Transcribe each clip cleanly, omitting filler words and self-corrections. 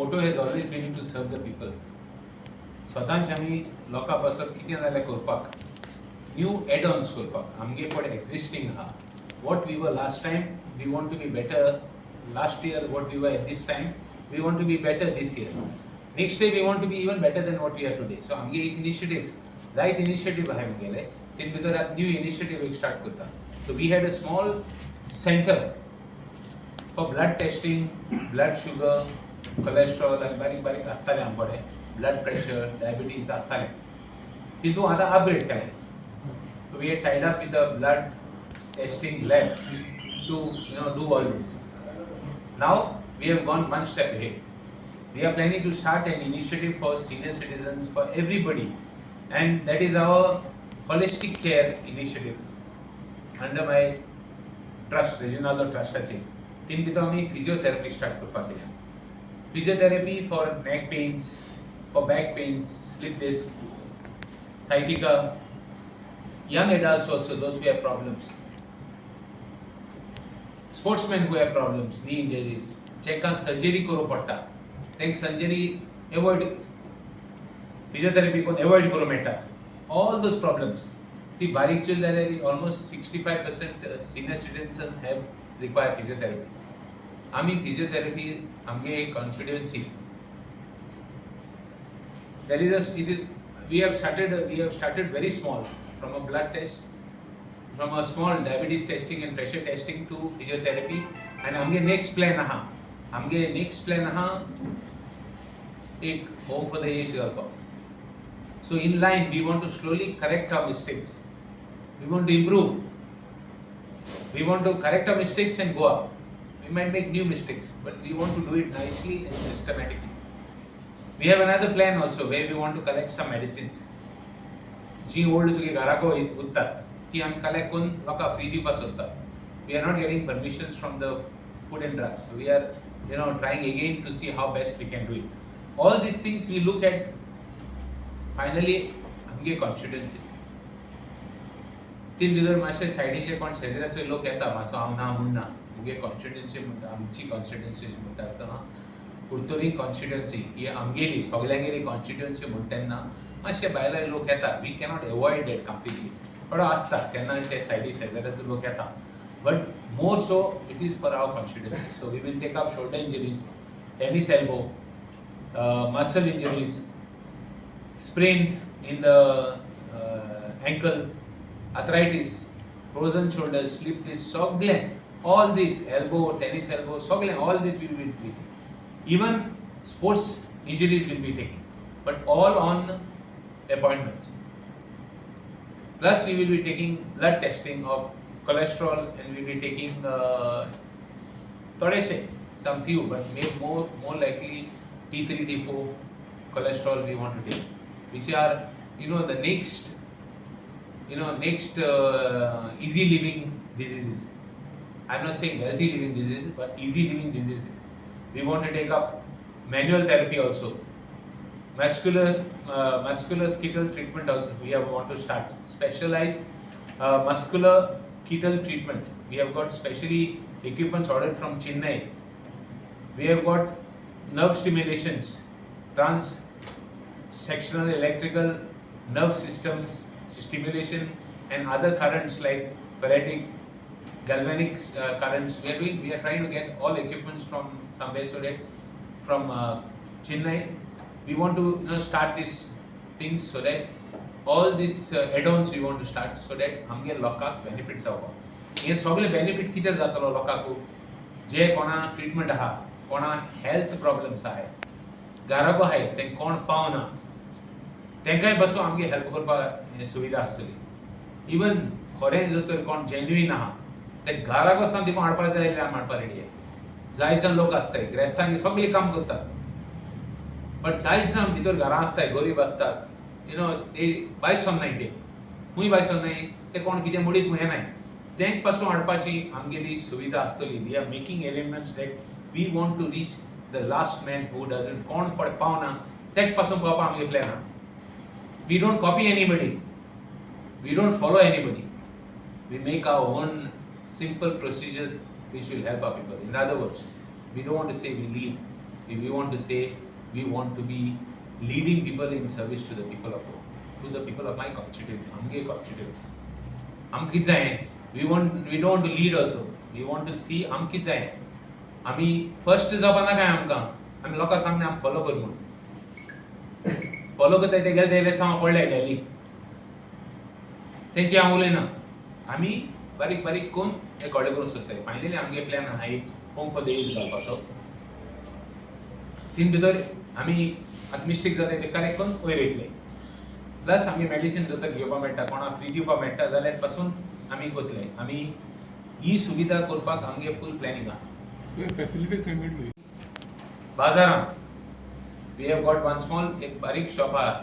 motto has always been to serve the people. स्वतांच आमी लोकां पासत कितें जाल्यार करपाक न्यू add-ons करपाक आमगे पड existing आहा. What we were last time, we want to be better. Last year, what we were at this time, we want to be better this year. Next year, we want to be even better than what we are today. So आमगे एक initiative, जायत initiative आहाय मुगेले. तीन भितर आत new initiative एक start करता. So we had a small center for blood testing, blood sugar, cholesterol, and बारीक आसताले आमकडे. Blood pressure, diabetes, आसताले. तितू आतां upgrade केलें. So we had tied up with the blood testing lab to do all this. Now we have gone one step ahead. We are planning to start an initiative for senior citizens, for everybody, and that is our holistic care initiative under my trust, Reginaldo Trust. तीन भितर आमी physiotherapy start करपाक केल्या. Physiotherapy for neck pains, for back pains, slip disc, sciatica, young adults also, those who have problems. Sportsmen who have problems, knee injuries, जेका surgery करू पडटा, तेंक surgery avoid, physiotherapy कोण avoid करू मेळटा. All those problems. See, बारीक chill जाल्यार almost 65% senior citizens have require physiotherapy. आमी physiotherapy आमगे constituency. We have started very small, from a blood test, from a small diabetes testing and pressure testing to physiotherapy. And आमगे next plan आहा एक home for the aged करपाक. So in line, we want to slowly correct our mistakes. We want to improve. We want to correct our mistakes and go up. We might make new mistakes, but we want to do it nicely and systematically. We have another plan also where we want to collect some medicines. Ji old तुगे घराको उत्तात ती आमी collect करून लोकां free दिवपाक सोदता. We are not getting permissions from the food and drugs. So we are trying again to see how best we can do it. All these things we look at finally आमगे constituency. तीन भितर मातशे सायडीचे कोण शेजाऱ्याचे लोक येता मातसो हांव ना म्हणना मुगे कॉन्स्टिट्युएन्सी म्हणटा आमची कॉन्स्टिट्युएन्सी म्हणटा आसतना curtorim constituency ही आमगेली सगळ्यांगेली कॉन्स्टिट्युएन्सी म्हणटा तेन्ना मातशे भायले लोक येता. We cannot avoid that completely. थोडो आसता केन्ना ते सायडी शेजाऱ्याचे लोक येता. But more so it is for our constituency. So we will take up shoulder injuries, tennis elbow, muscle injuries, sprain in the ankle, arthritis, frozen shoulders, slip disc, all these elbow, tennis elbow, all these we will be treating. Even sports injuries will be taken, but all on appointments. Plus we will be taking blood testing of cholesterol, and we will be taking some few, but maybe more likely T3, T4 cholesterol we want to take, which are the next easy living diseases. I'm not saying healthy living diseases, but easy living diseases. We want to take up manual therapy also. Muscular skeletal treatment we want to start. Specialized muscular skeletal treatment. We have got specially equipments ordered from Chennai. We have got nerve stimulations, trans-sectional electrical nerve systems stimulation, and other currents like ferritic, galvanic currents. We are trying to get all equipments from somewhere, so that from Chennai we want to start these things, so that all these add-ons we want to start, so that आमगे लोकांक benefits जावपा. हे सगळे benefit कितें जातलो लोकांक जे कोणा treatment आहा, कोणा हेल्थ प्रॉब्लेम्स आहाय, घराको आहाय, तें कोण पावना, तेंकाय बसो आमगे हेल्प करपाक सुविधा आसतली. इवन खरें जर तर कोण जेन्युइन आहा ते घराको सावन तिका हाडपाक जाय जाल्यार हाडपाक रेडी आहे. जायत जाण लोक आसताय ग्रेस्तांनी सगळी काम करतात, बट जायत जाण भितर घरां आसताय गरीब आसतात, ते बायस सोन्नाय ते खूंय बायस सोन्नाय ते कोण कितें मोडीत हें नाय, तेंक पासून हाडपाची आमगेली सुविधा आसतली. We are making elements that we want to reach the last man who doesn't कोण पावना तेक पासून पावपाक आमगे प्लॅन आहा. We don't copy anybody. We don't follow anybody. We make our own simple procedures which will help our people. In other words, we don't want to say we lead. we want to say we want to be leading people in service to the people of my constituency. आमगे constituency. आम कित जाय? We don't want to lead also. We want to see आम कित जाय. आमी first जावपाना काय आमकां. आमी लोकां सामने आम follow कर म्हणून. Follow करता ते गेले ते सांग पडले डेली. तेंची हांव उलयना. आमी बारीक बारीक कोण एक ऑर्डर करून सोदताय. फायनली आमगे प्लॅन आहा एक होम फॉर द एज घालपाचो. तीन भितर आमी आतां मिस्टेक जाता ते करेक्ट करून वयर येतले. प्लस आमी मेडिसिन जर घेवपाक मेळटा कोणा फ्री दिवपाक मेळटा जाल्यार पासून आमी करतले. आमी ही सुविधा करपाक आमगे फूल प्लॅनिंग आहा. फॅसिलिटीज बाजारांत we have got one small एक बारीक शॉप आहा.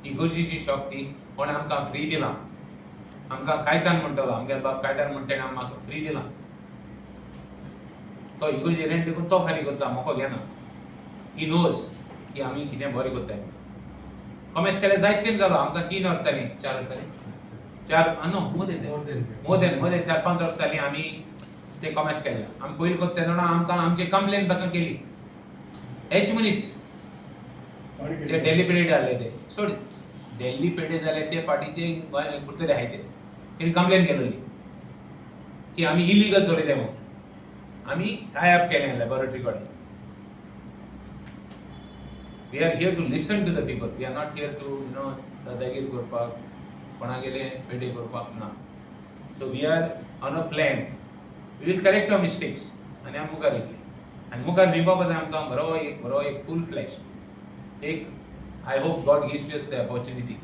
इगोर्जीची शॉप ती कोण आमकां फ्री दिलां. आमकां कायतान म्हणटलो आमगे बाप कायतान म्हणटा आमकां फ्री दिलां. तो इगोर्जी रेंट दिवून तो फारीक करता मोको घेना. ही नोज की आमी कितें बरें करताय. कॉमर्स केल्यार जायत तेंप जालो आमकां 3 वर्सांनी 4 वर्सांनी 4 नो मोर देन 4-5 वर्सांनी आमी ते कॉमर्स केलें. आमी पयलीं करता तेन्ना आमकां आमचे कंप्लेन पासून केली. हेच मनीस जे डेल्ली पेडेड जाले ते सोड डेल्ली पेडेड जाले ते पार्टीचे कुर्तले आहाय ते तेणी कंप्लेन केलेली की आमी इलिगल चलयता म्हणून. आमी टाय अप केलें लॅबोरेटरी कडेन. We are here to listen to the people. We are not here to, दादागिरी करपाक, कोणागेले पेडे करपाक ना. So we are on a plan. We will correct our mistakes. आनी आमी मुखार वयतले. आनी मुखार विंगपाक जाय आमकां बरो एक full flesh. I hope God gives us the opportunity.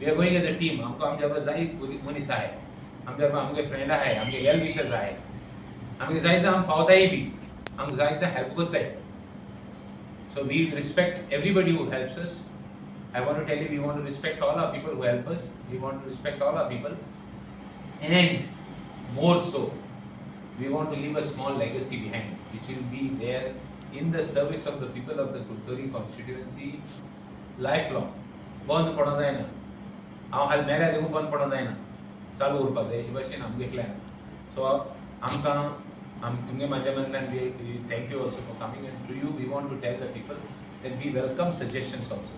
We are going as a team. आमकां आमच्या बरोबर जायत मनीस आहाय. आमच्या बरोबर आमगे फ्रेंड आहाय, आमगे वेल विशर्स आहाय. आमगे जायत आमी पावताय बी. आमकां जायत हेल्प करताय. So we respect everybody who helps us. I want to tell you, we want to respect all our people who help us. We want to respect all our people. And more so, we want to leave a small legacy behind, which will be there in the service of the people of the Kurtori constituency lifelong. बंद पडों जायना. हांव हाल मेऱ्या देखून बंद पडों जायना. चालू उरपा जाय. हे भाशेन आमगे प्लॅन. So आमकां तुमगे माध्यमांतल्यान we thank you also for coming, and to you we want to tell the people that we welcome suggestions also.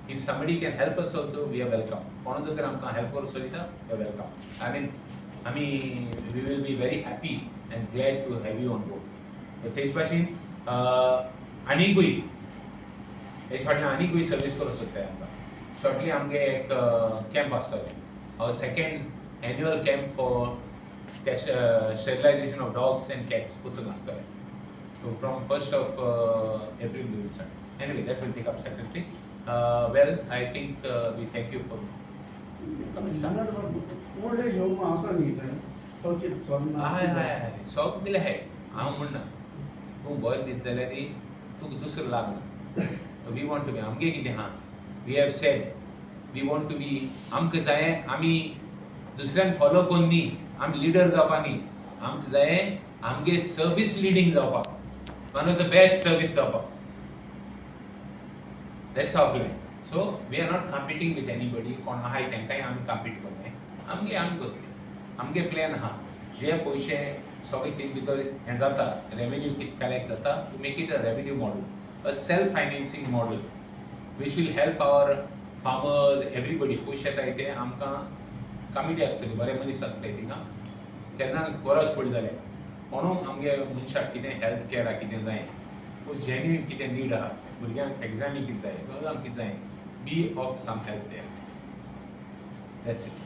If somebody can help us also, we are welcome. कोण जर आमकां help करूं सोदिता, we are welcome. I mean we will be very happy and glad to have you on board. तेच भाशेन आनीकूय हेच फाटल्यान आनीकूय service करूं सोदताय आमकां. शॉर्टली आमगे एक कॅम्प आसतले. Our second annual camp for sterilization of dogs and cats put on astare. So from 1st of April we will start. Anyway, that will take up secretary. Well, I think we thank you for coming. Old age home आसा नहीं था. सौके चलना. हाय shock दिले है. हांव म्हणना तूं बरें दीत जाल्यार तुका दुसरो लागना. So we want to be आमगे कितें हा. We have said we want to be आमकां जाय आमी दुसऱ्यान फॉलो कोन्न न्ही. आम लीडर जावपा न्ही. आमकां जाय आमगे सर्वीस लिडींग जावपाक. One of the best service जावपाक. That's our plan. So we are not competing with anybody. कोण आहाय तेंकाय आमी कॉम्पीट करनाय. आमगे आमी करतले. आमगे प्लॅन आहा. जे पयशे सगळे तीन भितर हें जाता रेवेन्यू कित कलेक्ट जाता to make it a revenue model, a self financing model which will help our farmers, everybody. पयशे येताय ते आमकां कमिटी आसतली, बरे मनीस आसतले थिंगा. केन्ना गरज पडली जाल्यार कोणूय आमगे मनशाक कितें हेल्थ कॅराक कितें जाय, जेन्युइन कितें नीड आहा, भुरग्यांक एग्जामी कितें जाय, कितें जाय, be of some help there. That's it.